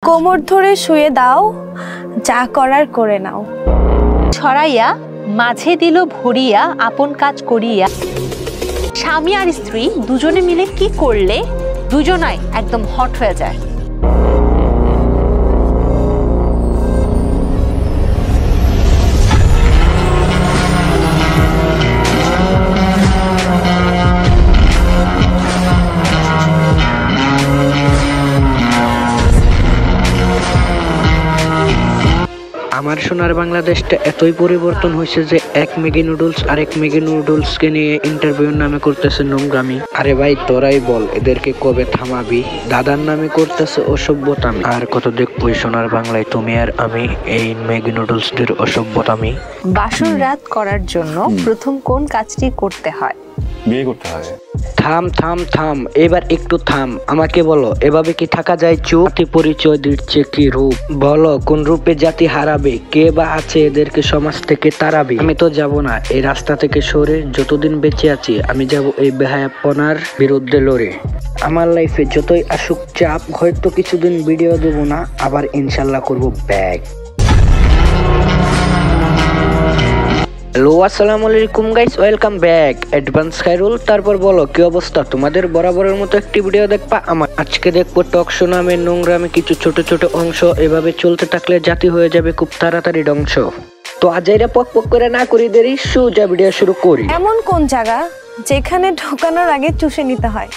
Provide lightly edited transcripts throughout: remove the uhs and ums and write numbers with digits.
কোমর ধরে শুয়ে দাও, যা করার করে নাও। ছড়াইয়া মাঝে দিল ভরিয়া আপন কাজ করিয়া। স্বামী আর স্ত্রী দুজনে মিলে কি করলে দুজনাই একদম হট হয়ে যায়। আমার সোনার বাংলাদেশটা এতই পরিবর্তন হয়েছে যে এক ম্যাগি নুডলস আর এক ম্যাগি নুডলসকে নিয়ে ইন্টারভিউর নামে করতেছে নোংরামি। আরে ভাই তোরাই বল এদেরকে কবে থামাবি? দাদার নামে করতেছে অসভ্যতামি। আর কত দেখবো সোনার বাংলায় তুমি আর আমি এই ম্যাগি নুডলসদের অসভ্যতামি। বাসর রাত করার জন্য প্রথম কোন কাজটি করতে হয়? বিয়ে করতে হয়। থাম থাম থাম, এবার একটু থাম। আমাকে বলো এভাবে কি থাকা যায়? চুপ। পরিচয় দিচ্ছে কি রূপ? বলো কোন রূপে জাতি হারাবে? কে বা আছে এদেরকে সমাজ থেকে তাড়াবে? আমি তো যাব না এই রাস্তা থেকে সরে। যতদিন বেঁচে আছি আমি যাব এই বেহায়াপনার বিরুদ্ধে লড়ে। আমার লাইফে যতই আসুক চাপ, হয়তো কিছুদিন ভিডিও দেবো না, আবার ইনশাল্লাহ করব ব্যাক। হ্যালো আসসালামু আলাইকুম guys, welcome back. Advance Khairul. তারপর বলো কি অবস্থা তোমাদের? বরাবরের মতো একটি ভিডিও দেখবা আমার। আজকে দেখবো টক শো নামের নোংরামে কিছু ছোট ছোট অংশ। এভাবে চলতে থাকলে জাতি হয়ে যাবে খুব তাড়াতাড়ি ধ্বংস। তো আজ এরা পক পক করে না করি দেরি, সোজা ভিডিও শুরু করি। এমন কোন জায়গা যেখানে ঢোকানোর আগে চুষে নিতে হয়?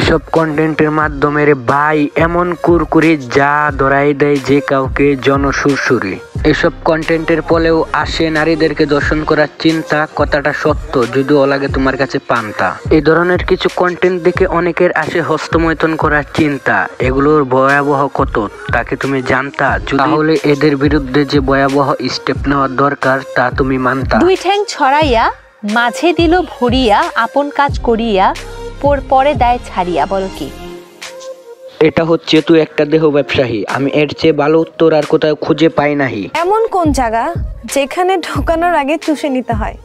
এসব কন্টেন্টের মাধ্যমে রে ভাই এমন কুরকুরি যা ধরাই দেয় যে কাউকে জনসুরসুরি। এসব কন্টেন্টের ফলেও আসে নারীদেরকে দর্শন করার চিন্তা। কথাটা সত্য, যদিও লাগে তোমার কাছে পান্তা। এই ধরনের কিছু কন্টেন্ট দেখে অনেকের আসে হস্তমৈথুন করার চিন্তা। এগুলোর ভয়াবহ কত তাকে তুমি জানতা? তাহলে এদের বিরুদ্ধে যে ভয়াবহ স্টেপ নেওয়ার দরকার তা তুমি মানতা? দুই ঠ্যাং ছড়াইয়া মাঝে দিল ভরিয়া আপন কাজ করিয়া পরে দেয় ছাড়িয়া। বলো কি? এটা হচ্ছে তুই একটা দেহ ব্যবসায়ী। আমি এর চেয়ে ভালো উত্তর আর কোথাও খুঁজে পাই নাহি। এমন কোন জায়গা যেখানে ঢোকানোর আগে চুষে নিতে হয়?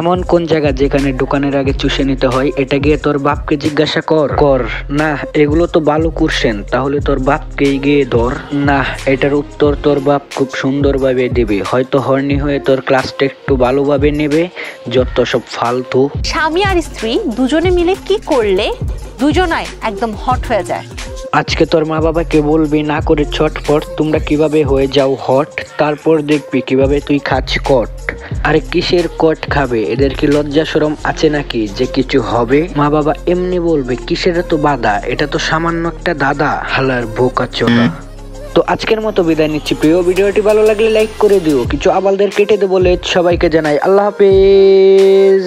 এমন কোন জায়গা যেখানে দোকানের আগে চুষে নিতে হয়? এটা গিয়ে তোর বাপকে জিজ্ঞাসা কর। না, এগুলো তো ভালো কোশ্চেন, তাহলে তোর বাপকেই গিয়ে ধর। না, এটার উত্তর তোর বাপ খুব সুন্দরভাবে দেবে। হয়তো হর্নি হয়ে তোর ক্লাসটা একটু ভালোভাবে নেবে। যত সব ফালতু। স্বামী আর স্ত্রী দুজনে মিলে কি করলে দুজনাই একদম হট হয়ে যায়? আজকে তোর মা বাবাকে বলবি না করে ছটফট তোমরা কিভাবে হয়ে যাও হট। তারপর দেখবি কিভাবে তুই খাচ্ছ কট। আরে কিসের কট খাবে? এদের কি লজ্জা শরম আছে নাকি যে কিছু হবে? মা বাবা এমনি বলবে কিসের তো বাধা, এটা তো সামান্য একটা দাদা। হালার বোকা চোদা। তো আজকের মতো বিদায় নিচ্ছি। প্রিয় ভিডিওটি ভালো লাগলে লাইক করে দিও। কিছু আবালদের কেটে দেবো। সবাইকে জানাই আল্লাহ হাফেজ।